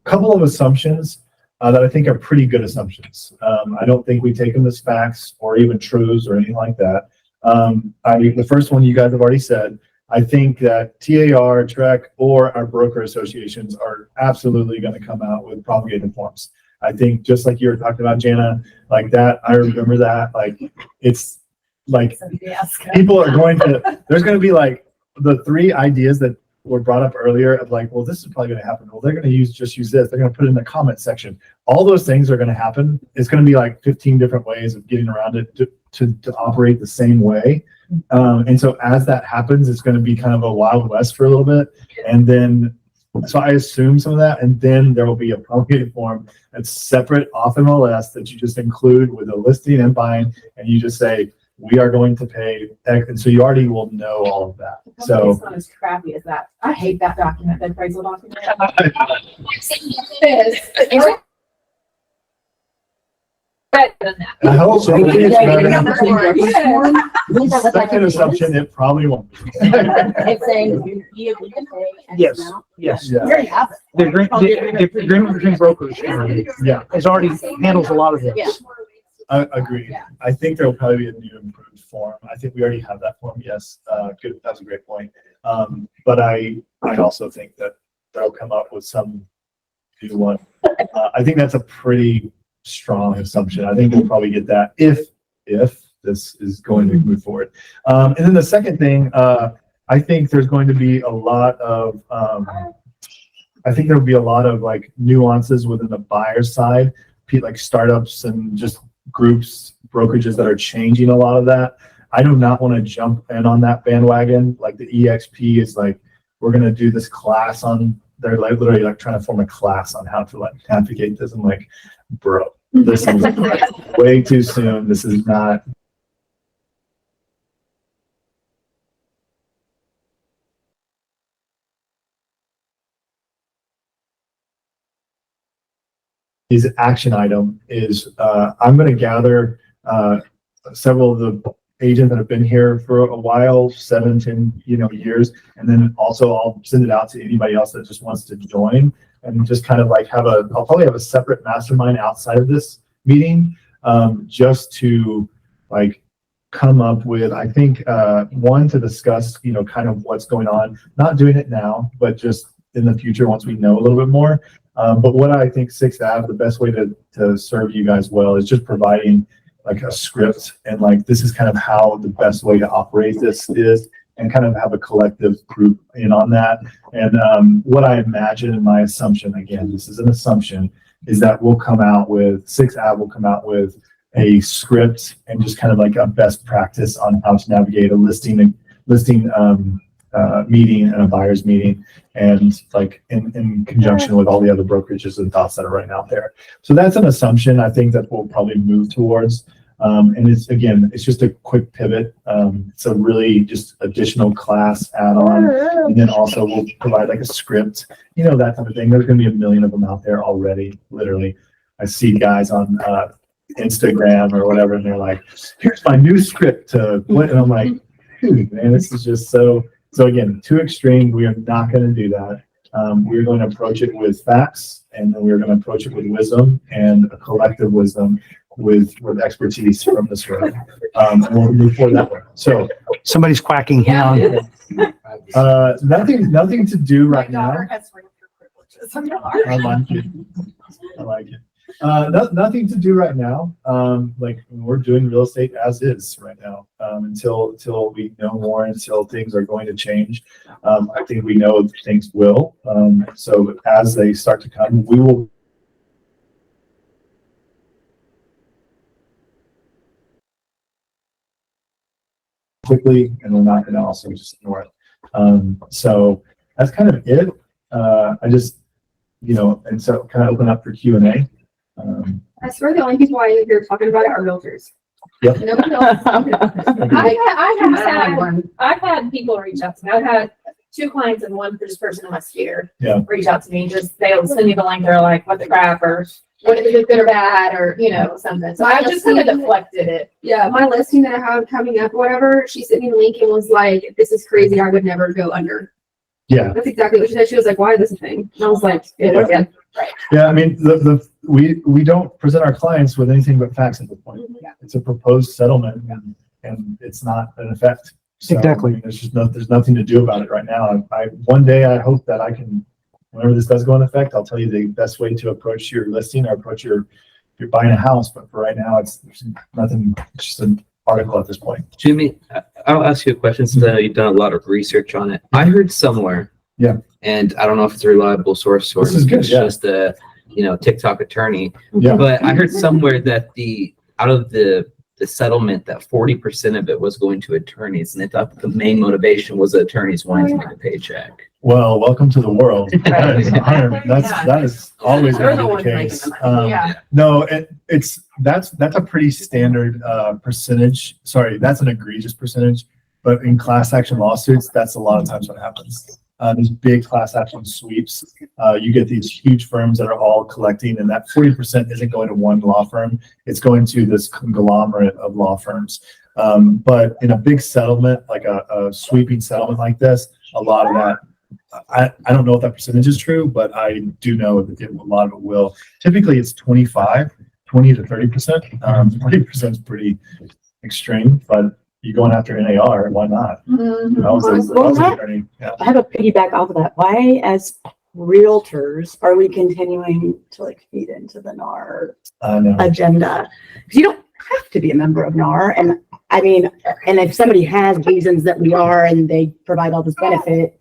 Couple of assumptions that I think are pretty good assumptions. I don't think we take them as facts or even truths or anything like that. The first one you guys have already said. I think that TAR, Trek, or our broker associations are absolutely going to come out with propagated forms. I think just like you were talking about, Jana, like that, I remember that. Like it's like people are there's going to be like the three ideas that were brought up earlier of like, well, this is probably going to happen. Well, they're going to use this. They're going to put it in the comment section. All those things are going to happen. It's going to be like 15 different ways of getting around it to operate the same way. And so as that happens, it's going to be kind of a Wild West for a little bit. And then, so I assume some of that, and then there will be a propagated form that's separate off MLS that you just include with a listing and buying, and you just say, we are going to pay X, and so you already will know all of that. So It's not as crappy as that. I hate that document, that appraisal document. better than that. I hope so. It's Yeah. second assumption, it probably won't be. It's saying you agree to pay X Yes, amount. yes. Yeah. We already have it. The agreement between brokers Yeah, is already handles a lot of Yeah. this. I agree. Yeah. I think there'll probably be a new improved form. I think we already have that form. Yes. Good. That's a great point. But I also think that they'll come up with some new one. I think that's a pretty strong assumption. I think we'll probably get that if this is going to move forward. And then the second thing, I think there's going to be a lot of, I think there'll be a lot of like nuances within the buyer side, like startups and just groups, brokerages that are changing a lot of that. I do not want to jump in on that bandwagon. Like the EXP is like, we're going to do this class on, they're like literally like trying to form a class on how to like navigate this. I'm like, bro, this is like way too soon. This is not. His action item is I'm going to gather several of the agents that have been here for a while, 7-10 years, and then also I'll send it out to anybody else that just wants to join, and just kind of like I'll probably have a separate mastermind outside of this meeting, just to like come up with, I think, one, to discuss kind of what's going on, not doing it now, but just in the future once we know a little bit more. But what I think 6th Ave, the best way to serve you guys well is just providing like a script, and like this is kind of how the best way to operate this is, and kind of have a collective group in on that. And what I imagine, and my assumption, again, this is an assumption, is that we'll come out with 6th Ave will come out with a script and just kind of like a best practice on how to navigate a listing meeting and a buyer's meeting, and like in conjunction with all the other brokerages and thoughts that are right out there. So that's an assumption I think that we'll probably move towards. And it's just a quick pivot. It's a really just additional class add-on. And then also we'll provide like a script, that type of thing. There's going to be a million of them out there already. Literally, I see guys on Instagram or whatever, and they're like, here's my new script to what? And I'm like, dude, man, this is just so again, too extreme. We are not going to do that. We're going to approach it with facts, and then we're going to approach it with wisdom, and a collective wisdom with expertise from this room. And we'll move forward that way. So Somebody's quacking here. nothing to do right now. Has privileges. I like it. Nothing to do right now. Like we're doing real estate as is right now, until we know more, until things are going to change. I think we know things will. So as they start to come, we will. Quickly, and we're not going to also just ignore it. So that's kind of it. I just, and so kind of open up for Q&A. I swear the only people I hear talking about it are realtors. Yep. Nobody else. I've had people reach out to me. I've had 2 clients and one person in my sphere reach out to me. Just they'll send me the link. They're like, "What the crap?" or "What is it, good or bad?" or something. So I've just kind of deflected it. Yeah, my listing that I have coming up, whatever. She sent me the link and was like, "This is crazy. I would never go under." Yeah, that's exactly what she said. She was like, "Why is this a thing?" And I was like, "Yeah." Yeah, I mean, we don't present our clients with anything but facts at this point. Yeah. It's a proposed settlement, and it's not an effect. So, Exactly. I mean, there's nothing to do about it right now. One day I hope that I can, whenever this does go in effect, I'll tell you the best way to approach your listing or approach your buying a house. But for right now, there's nothing. It's just an article at this point. Jimmy, I'll ask you a question since I know you've done a lot of research on it. I heard somewhere. Yeah. And I don't know if it's a reliable source or This is good, it's yeah. just a TikTok attorney. Yeah. But I heard somewhere that out of the settlement that 40% of it was going to attorneys, and they thought that the main motivation was the attorneys wanting to make a paycheck. Well, welcome to the world. That is always going to be the case. No, that's a pretty standard percentage. Sorry, that's an egregious percentage. But in class action lawsuits, that's a lot of times what happens. these big class action sweeps, you get these huge firms that are all collecting, and that 40% isn't going to one law firm. It's going to this conglomerate of law firms. But in a big settlement, like a sweeping settlement like this, a lot of that, I don't know if that percentage is true, but I do know that a lot of it will. Typically it's 20 to 30%. 40% is pretty extreme, but you're going after NAR, why not? I have a piggyback off of that. Why, as realtors, are we continuing to like feed into the NAR agenda? Because you don't have to be a member of NAR. And I mean, and if somebody has reasons that we are and they provide all this benefit.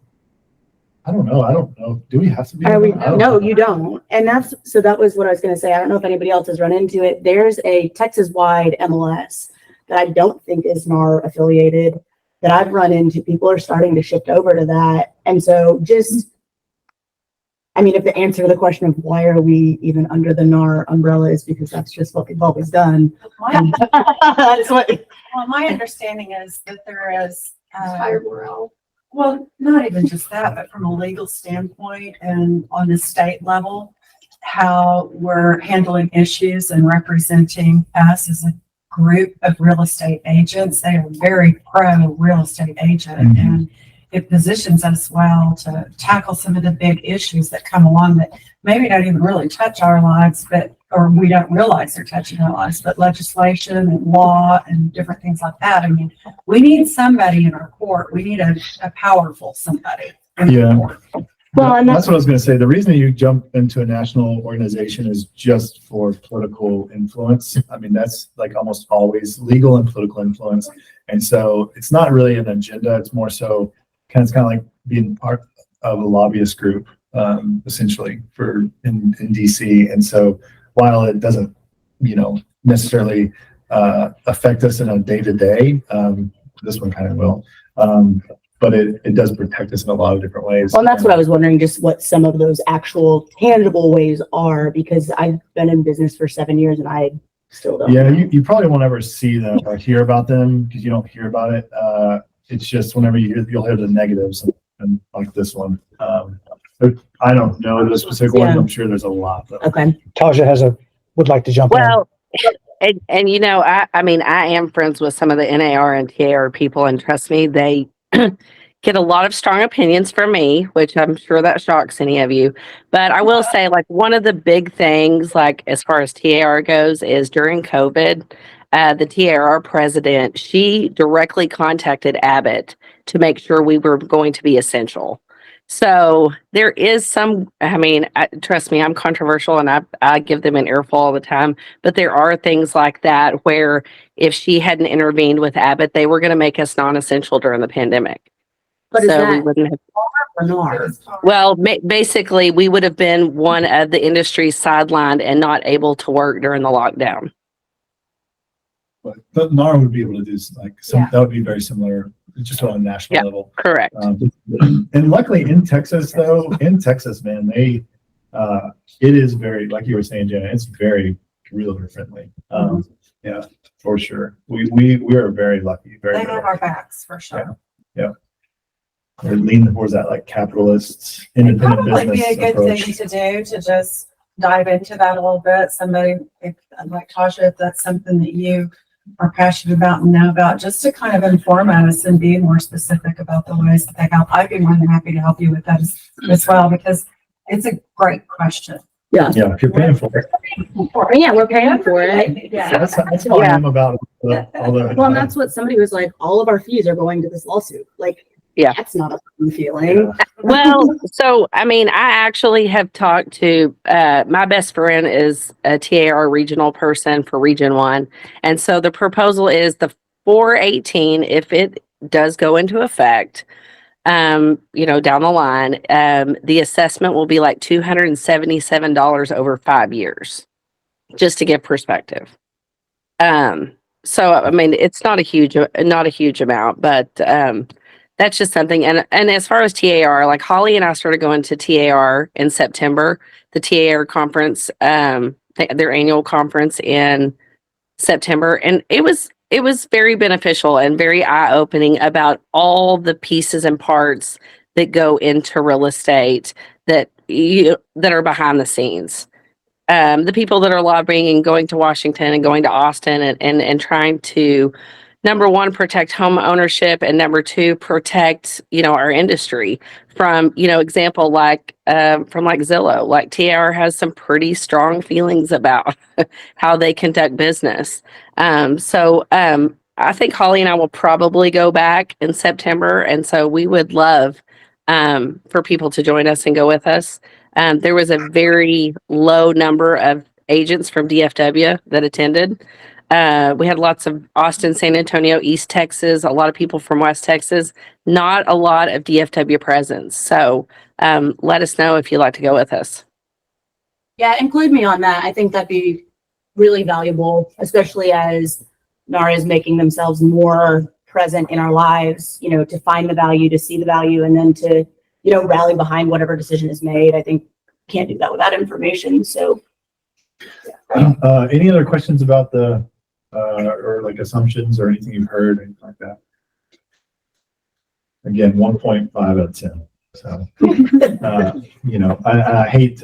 I don't know. Do we have to be? No, you don't. And that was what I was going to say. I don't know if anybody else has run into it. There's a Texas-wide MLS that I don't think is NAR affiliated that I've run into. People are starting to shift over to that. And so if the answer to the question of why are we even under the NAR umbrella is because that's just what we've always done. That's what. Well, my understanding is that there is, Higher morale. well, not even just that, but from a legal standpoint and on the state level, how we're handling issues and representing us as a group of real estate agents. They are very pro real estate agent, and it positions us well to tackle some of the big issues that come along that maybe don't even really touch our lives, or we don't realize they're touching our lives, but legislation and law and different things like that. I mean, we need somebody in our court. We need a powerful somebody in the court. Well, and that's what I was going to say. The reason you jump into a national organization is just for political influence. I mean, that's like almost always legal and political influence. And so it's not really an agenda. It's more so kind of like being part of a lobbyist group, essentially in DC. And so while it doesn't, necessarily affect us in a day-to-day, this one kind of will. But it does protect us in a lot of different ways. Well, and that's what I was wondering, just what some of those actual tangible ways are, because I've been in business for 7 years and I still don't. Yeah, you probably won't ever see them or hear about them because you don't hear about it. It's just whenever you'll hear the negatives and like this one. I don't know the specific ones. I'm sure there's a lot. Okay. Taja would like to jump in. Well, and I am friends with some of the NAR and TAR people, and trust me, they get a lot of strong opinions from me, which I'm sure that shocks any of you. But I will say, like, one of the big things, like as far as TAR goes, is during COVID, the TAR president, she directly contacted Abbott to make sure we were going to be essential. So there is some, trust me, I'm controversial and I give them an earful all the time, but there are things like that where if she hadn't intervened with Abbott, they were going to make us non-essential during the pandemic. But so is that we wouldn't have. or NAR? Well, basically, we would have been one of the industries sidelined and not able to work during the lockdown. But NAR would be able to do that would be very similar, just on a national level. Correct. And luckily in Texas, man, it is very, like you were saying, Jenna, it's very realtor friendly. Yeah, for sure. We are very lucky. They have our backs for sure. Yeah. We're leaning towards that like capitalists, independent Probably be business a good approach. thing to do to just dive into that a little bit. Somebody like Tasha, if that's something that you are passionate about and know about, just to kind of inform us and be more specific about the ways that they help. I'd be more than happy to help you with that as well, because it's a great question. Yeah. Yeah, if you're paying for it. Yeah, we're paying for it. Yeah. That's how I am about all the. Well, and that's what somebody was like, all of our fees are going to this lawsuit. Like, Yeah. that's not a fun feeling. Well, so, I actually have talked to, my best friend is a TAR regional person for Region 1. And so the proposal is the 418, if it does go into effect, down the line, the assessment will be like $277 over 5 years, just to give perspective. So, it's not a huge amount, but, that's just something. And as far as TAR, like Holly and I started going to TAR in September, the TAR conference, their annual conference in September. And it was very beneficial and very eye-opening about all the pieces and parts that go into real estate that are behind the scenes. The people that are lobbying and going to Washington and going to Austin and trying to, number one, protect home ownership, and number two, protect, our industry from, example, like, from like Zillow, like TR has some pretty strong feelings about how they conduct business. I think Holly and I will probably go back in September. And so we would love, for people to join us and go with us. There was a very low number of agents from DFW that attended. We had lots of Austin, San Antonio, East Texas, a lot of people from West Texas, not a lot of DFW presence. So let us know if you'd like to go with us. Yeah, include me on that. I think that'd be really valuable, especially as NAR is making themselves more present in our lives, to find the value, to see the value, and then to, rally behind whatever decision is made. I think can't do that without information. So any other questions about the or like assumptions or anything you've heard, anything like that? Again, 1.5 out of 10. So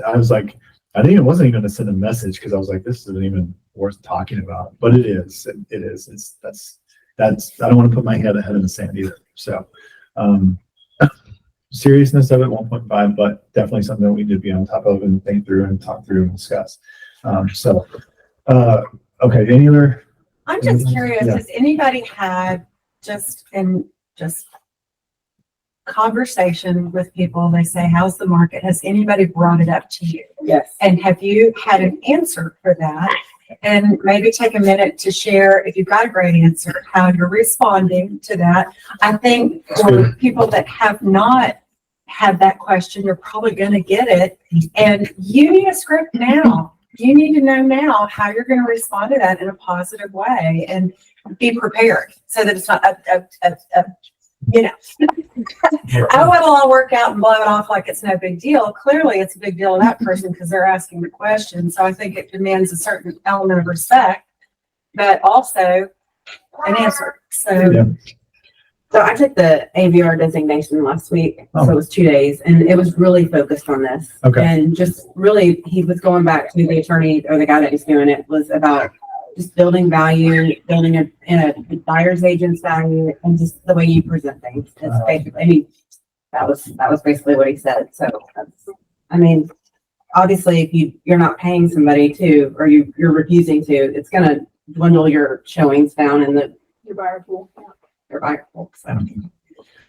I was like, I think it wasn't even to send a message because I was like, this isn't even worth talking about, but it is. It is. That's I don't want to put my head ahead in the sand either. So seriousness of it, 1.5, but definitely something that we need to be on top of and think through and talk through and discuss. Okay, any other? I'm just curious, Yeah. has anybody had just conversation with people? They say, how's the market? Has anybody brought it up to you? yes. And have you had an answer for that? And maybe take a minute to share, if you've got a great answer, how you're responding to that. I think for people that have not had that question, you're probably going to get it. And you need a script now. You need to know now how you're going to respond to that in a positive way and be prepared so that it's not oh, it'll all work out and blow it off like it's no big deal. Clearly it's a big deal to that person because they're asking the question. So I think it demands a certain element of respect, but also an answer. So So I took the AVR designation last week. So it was 2 days and it was really focused on this. Okay. And just really, he was going back to the attorney or the guy that was doing it was about just building value, building in a buyer's agent's value, and just the way you present things. It's basically, I mean, that was basically what he said. So, obviously, if you're not paying somebody to, or you're refusing to, it's going to dwindle your showings down in Your buyer pool. your buyer pool. So, I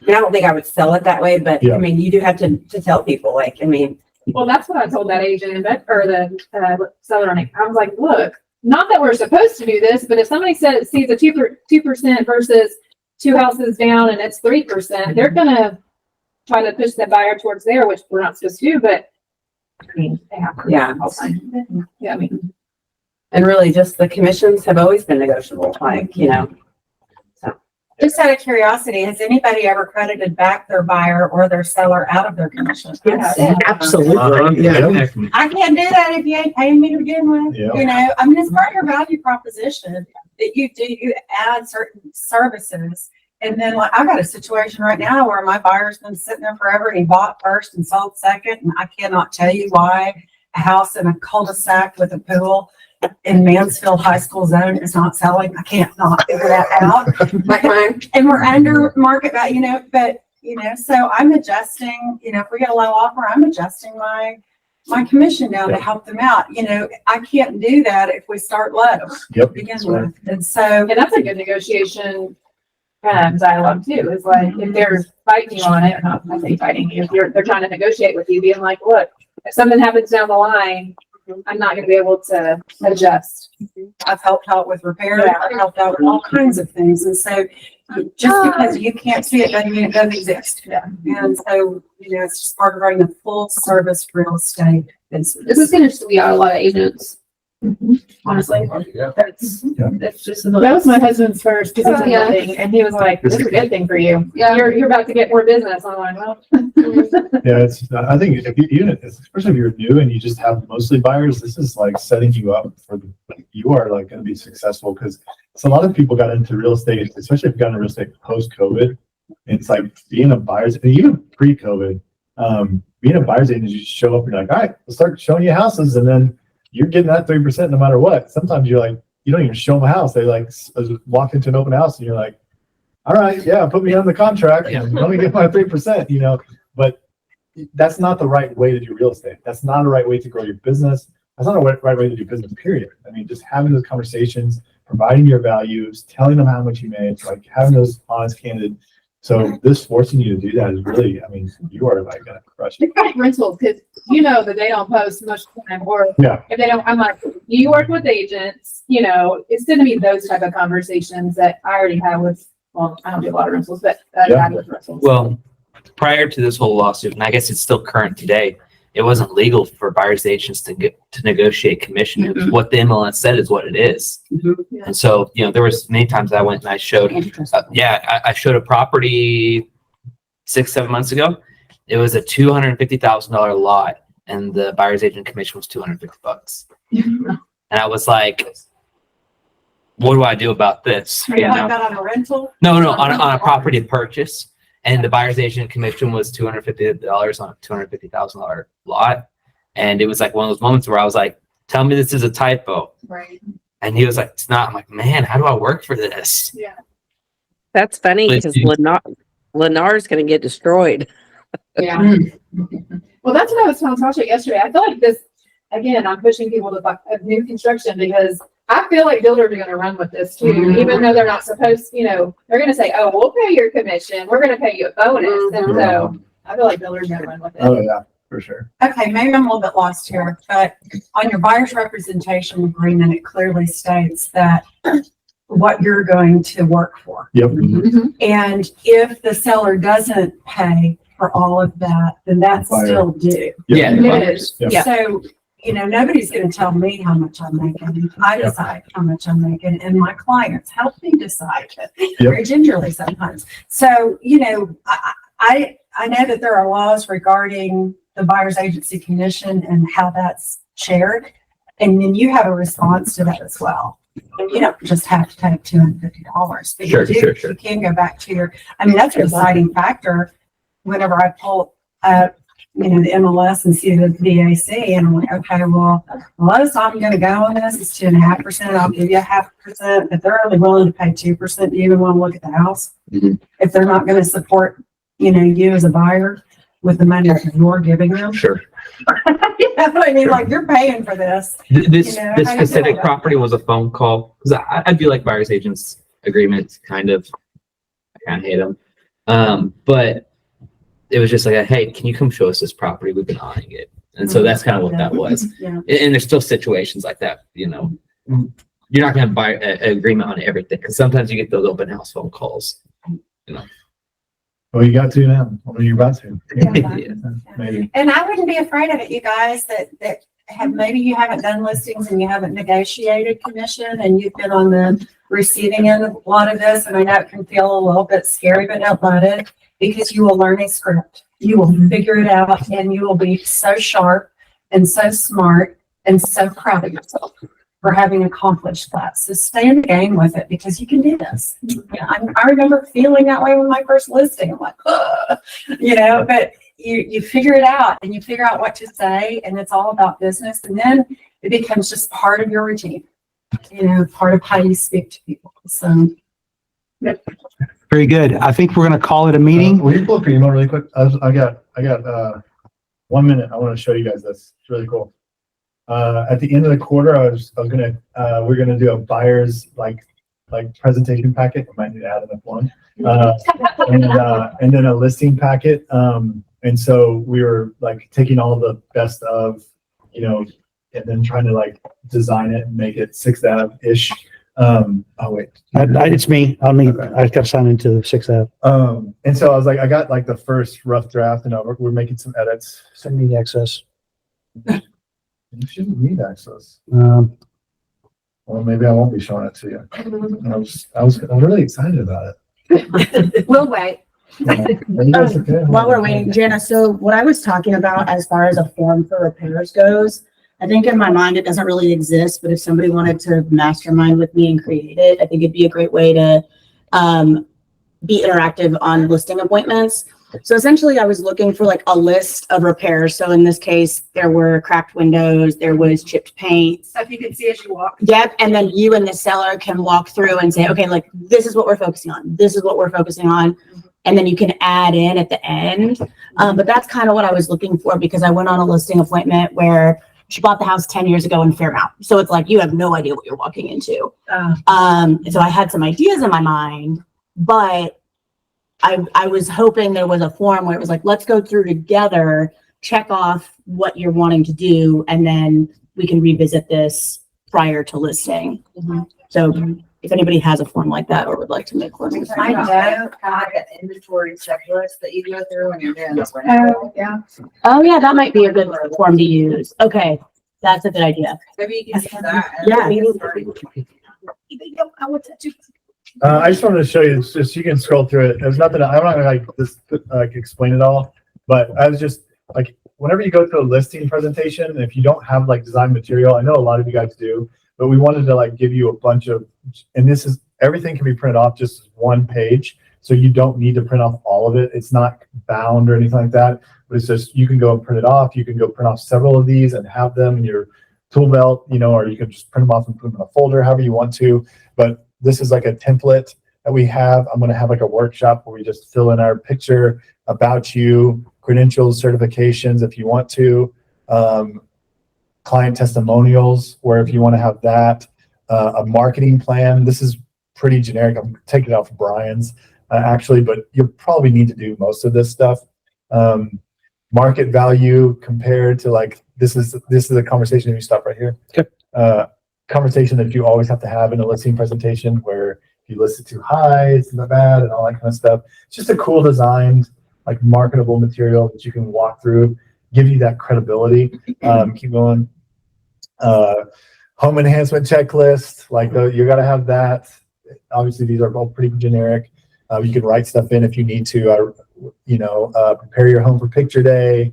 don't think I would sell it that way, but Yeah. you do have to tell people, Well, that's what I told that agent, or the seller on it. I was like, look, not that we're supposed to do this, but if somebody sees a 2% versus 2 houses down and it's 3%, they're gonna try to push the buyer towards there, which we're not supposed to do, but they have to. Yeah. Yeah, and really just the commissions have always been negotiable, just out of curiosity, has anybody ever credited back their buyer or their seller out of their commission? Absolutely. I can't do that if you ain't paying me to begin with. Yeah. It's part of your value proposition that you add certain services. And then I got a situation right now where my buyer's been sitting there forever. He bought first and sold second. And I cannot tell you why a house in a cul-de-sac with a pool in Mansfield High School zone is not selling. I can't not figure that out. And we're under market value, so I'm adjusting, if we get a low offer, I'm adjusting my commission down to help them out. I can't do that if we start low to begin with. And so, and that's a good negotiation dialogue too. Is like if they're fighting you on it, or not I say fighting you, if they're trying to negotiate with you, being like, look, if something happens down the line, I'm not going to be able to adjust. I've helped out with repair. I've helped out with all kinds of things. And so just because you can't see it doesn't mean it doesn't exist. Yeah. And so, it's just part of running a full service real estate business. This is gonna sweet out a lot of agents. Honestly, that's just That was my husband's first, because he's Yeah. building, and he was like, "This is a good thing for you. Yeah. You're about to get more business." I'm like, "Well, Yeah, I think especially if you're new and you just have mostly buyers, this is like setting you up you are going to be successful because a lot of people got into real estate, especially if you got into real estate post-COVID, It's like being a buyer's, and even pre-COVID, being a buyer's agent, you just show up and you're like, all right, let's start showing you houses. And then you're getting that 3% no matter what. Sometimes you're like, you don't even show them a house. They like walk into an open house and you're like, all right, yeah, put me on the contract. Let me get my 3%, you know, but that's not the right way to do real estate. That's not the right way to grow your business. That's not the right way to do business, period. I mean, just having those conversations, providing your values, telling them how much you made, like having those honest, candid. So this forcing you to do that is really, I mean, you are like gonna crush it. It's like rentals, because you know that they don't post much time, or Yeah. if they don't, I'm like, you work with agents, you know, it's gonna be those type of conversations that I already have with, well, I don't do a lot of rentals, but I Yeah. have with rentals. Well, prior to this whole lawsuit, and I guess it's still current today, it wasn't legal for buyers agents to negotiate commission. It was what the MLS said is what it is. And so, you know, there was many times I went and I showed, I showed a property 6-7 months ago. It was a $250,000 lot, and the buyer's agent commission was $250. And I was like, what do I do about this? Are you talking about on a rental? No, on a property purchase. And the buyer's agent commission was $250 on a $250,000 lot. And it was like one of those moments where I was like, tell me this is a typo. Right. And he was like, it's not. I'm like, man, how do I work for this? Yeah. That's funny Let's because do- Lennar is going to get destroyed. Yeah. Well, that's what I was telling Tasha yesterday. I feel like this, again, I'm pushing people to buy new construction because I feel like builders are going to run with this too, even though they're not supposed, you know, they're going to say, oh, we'll pay your commission. We're going to pay you a bonus. And so I feel like builders are going to run with it. Oh yeah, for sure. Okay, maybe I'm a little bit lost here, but on your buyer's representation agreement, it clearly states that what you're going to work for. Yep. And if the seller doesn't pay for all of that, then that's Buyer. still due. Yeah. It buyers. is. Yep. Yeah. So, you know, nobody's going to tell me how much I'm making. I decide how much I'm making, and my clients help me decide very gingerly sometimes. So, you know, I know that there are laws regarding the buyer's agency commission and how that's shared. And then you have a response to that as well. You don't just have to take $250, but Sure. you can go back to your, I mean, that's a deciding factor whenever I pull up, you know, the MLS and see the VAC, and I'm like, okay, well, the lowest I'm gonna go on this is 2.5%. I'll give you 0.5%, but they're only willing to pay 2%. Do you even want to look at the house? Mhm. If they're not gonna support, you know, you as a buyer with the money that you're giving them. Sure. You know what I mean? Like, you're paying for this. This You know, this how you specific feel? property was a phone call because I feel like buyer's agents agreements I kind of hate them. But it was just like, hey, can you come show us this property? We've been eyeing it. And so that's kind of what that was. Yeah. And there's still situations like that, you know. You're not going to buy an agreement on everything because sometimes you get those open house phone calls. Well, you got to now. Well, you're about to. Yeah. Maybe. And I wouldn't be afraid of it, you guys, that have, maybe you haven't done listings and you haven't negotiated commission and you've been on the receiving end of a lot of this. And I know it can feel a little bit scary, but don't let it, because you will learn a script. You will figure it out and you will be so sharp and so smart and so proud of yourself for having accomplished that. So stay in the game with it because you can do this. Yeah, I remember feeling that way with my first listing. I'm like, ugh, you know, but you figure it out and you figure out what to say, and it's all about business. And then it becomes just part of your routine, you know, part of how you speak to people. So. Very good. I think we're going to call it a meeting. Will you pull up your email really quick? I got 1 minute. I want to show you guys this. It's really cool. At the end of the quarter, we're gonna do a buyer's like presentation packet. We might need to add another one. And then a listing packet. And so we were like taking all the best of, you know, and then trying to like design it and make it 6th Ave-ish. Oh wait. It's me. I got to sign into 6th Ave. And so I was like, I got like the first rough draft, and we're making some edits. Send me the access. You shouldn't need access. Um, Well, maybe I won't be showing it to you. I was really excited about it. We'll wait. Yeah. Are you guys okay? While we're waiting, Jana, so what I was talking about as far as a form for repairs goes, I think in my mind, it doesn't really exist, but if somebody wanted to mastermind with me and create it, I think it'd be a great way to, be interactive on listing appointments. So essentially I was looking for like a list of repairs. So in this case, there were cracked windows, there was chipped paint. Stuff you can see as you walk. Yep. And then you and the seller can walk through and say, okay, like this is what we're focusing on. This is what we're focusing on. And then you can add in at the end. But that's kind of what I was looking for because I went on a listing appointment where she bought the house 10 years ago in Fairmount. So it's like, you have no idea what you're walking into. So I had some ideas in my mind, but I was hoping there was a form where it was like, let's go through together, check off what you're wanting to do, and then we can revisit this prior to listing. So if anybody has a form like that or would like to make one. I know, have an inventory checklist that you go through when you're doing this. Oh, yeah. Oh yeah, that might be a good form to use. Okay, that's a good idea. Maybe you can see that. Yeah. I just wanted to show you, just you can scroll through it. There's nothing, I'm not gonna like this, explain it all, but I was just like, whenever you go to a listing presentation, if you don't have like design material, I know a lot of you guys do, but we wanted to like give you a bunch of, and this is, everything can be printed off just one page. So you don't need to print off all of it. It's not bound or anything like that, but it's just, you can go and print it off. You can go print off several of these and have them in your tool belt, you know, or you can just print them off and put them in a folder, however you want to. But this is like a template that we have. I'm going to have like a workshop where we just fill in our picture, about you, credentials, certifications, if you want to, client testimonials, where if you want to have that, a marketing plan. This is pretty generic. I'm taking it off of Brian's actually, but you'll probably need to do most of this stuff. Market value compared to like, this is a conversation. If you stop right here. Okay. Conversation that you always have to have in a listing presentation, where if you list it too high, it's not bad, and all that kind of stuff. It's just a cool designed, like marketable material that you can walk through, give you that credibility. Keep going. Home enhancement checklist, like you got to have that. Obviously, these are both pretty generic. You can write stuff in if you need to. Prepare your home for picture day.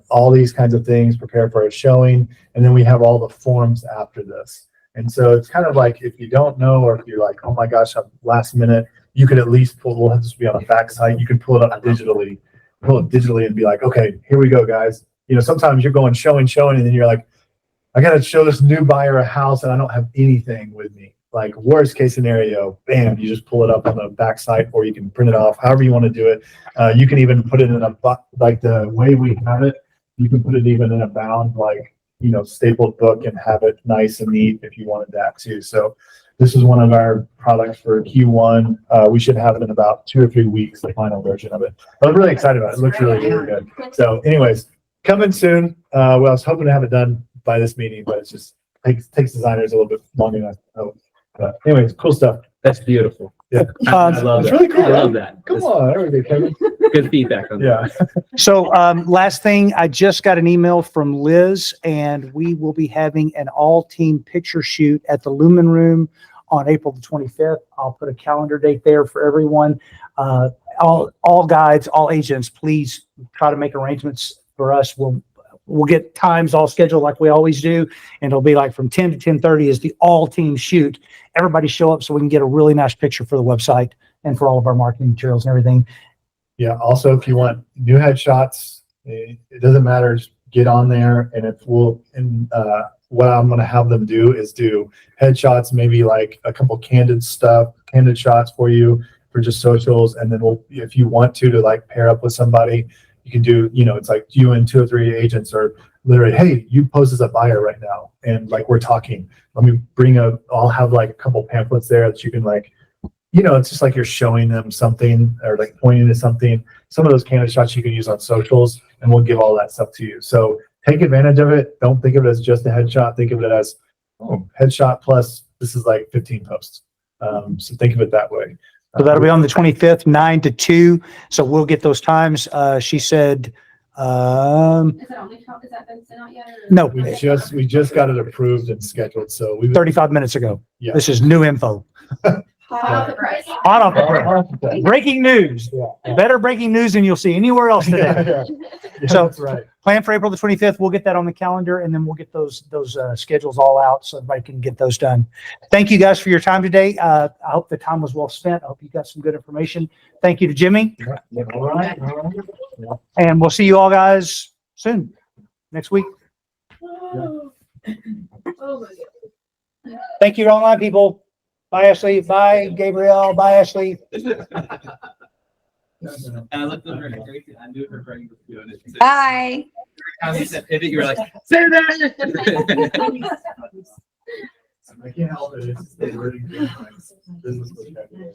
All these kinds of things, prepare for a showing, and then we have all the forms after this. And so it's kind of like, if you don't know, or if you're like, oh my gosh, I'm last minute, you could at least we'll have this be on a fax site. You can pull it digitally and be like, okay, here we go, guys. You know, sometimes you're going showing, and then you're like, I got to show this new buyer a house and I don't have anything with me. Like worst case scenario, bam, you just pull it up on the back site, or you can print it off, however you want to do it. You can even put it in like the way we have it, you can put it even in a bound, like, stapled book, and have it nice and neat if you wanted that too. So this is one of our products for Q1. We should have it in about 2 or 3 weeks, the final version of it. I'm really excited about it. It looks really, really good. So anyways, coming soon. I was hoping to have it done by this meeting, but it's just takes designers a little bit longer than I hoped. But anyways, cool stuff. That's beautiful. Yeah. I love It's that. really cool. I love that. Come on, everybody, Kevin. Good feedback on that. Yeah. So last thing, I just got an email from Liz, and we will be having an all-team picture shoot at the Lumen Room on April the 25th. I'll put a calendar date there for everyone. All guides, all agents, please try to make arrangements for us. We'll get times all scheduled like we always do, and it'll be like from 10 to 10:30 is the all-team shoot. Everybody show up so we can get a really nice picture for the website and for all of our marketing materials and everything. Yeah. Also, if you want new headshots, it doesn't matter. Just get on there, and what I'm going to have them do is do headshots, maybe like a couple candid shots for you for just socials. And then if you want to like pair up with somebody, you can do, it's like you and 2 or 3 agents are literally, hey, you pose as a buyer right now, and like we're talking. Let me I'll have like a couple pamphlets there that you can like, it's just like you're showing them something or like pointing to something. Some of those candid shots you can use on socials, and we'll give all that stuff to you. So take advantage of it. Don't think of it as just a headshot. Think of it as headshot plus this is like 15 posts. So think of it that way. So that'll be on the 25th, 9 to 2. So we'll get those times. She said, Is that on the top? Is that been sent out yet? Or? no, We just got it approved and scheduled. So 35 minutes ago. Yeah. This is new info. Hot off the press. Breaking news. Better breaking news than you'll see anywhere else today. So- That's right. Plan for April the 25th. We'll get that on the calendar and then we'll get those schedules all out so everybody can get those done. Thank you guys for your time today. I hope the time was well spent. I hope you got some good information. Thank you to Jimmy, All right. and we'll see you all guys soon, next week. Thank you, online people. Bye, Ashley. Bye, Gabrielle. Bye, Ashley. And I looked over at Gracie, I knew her brain was doing it. Bye. How you said pivot, you were like, say that. I can't help it. It's just the wording. Business vocabulary.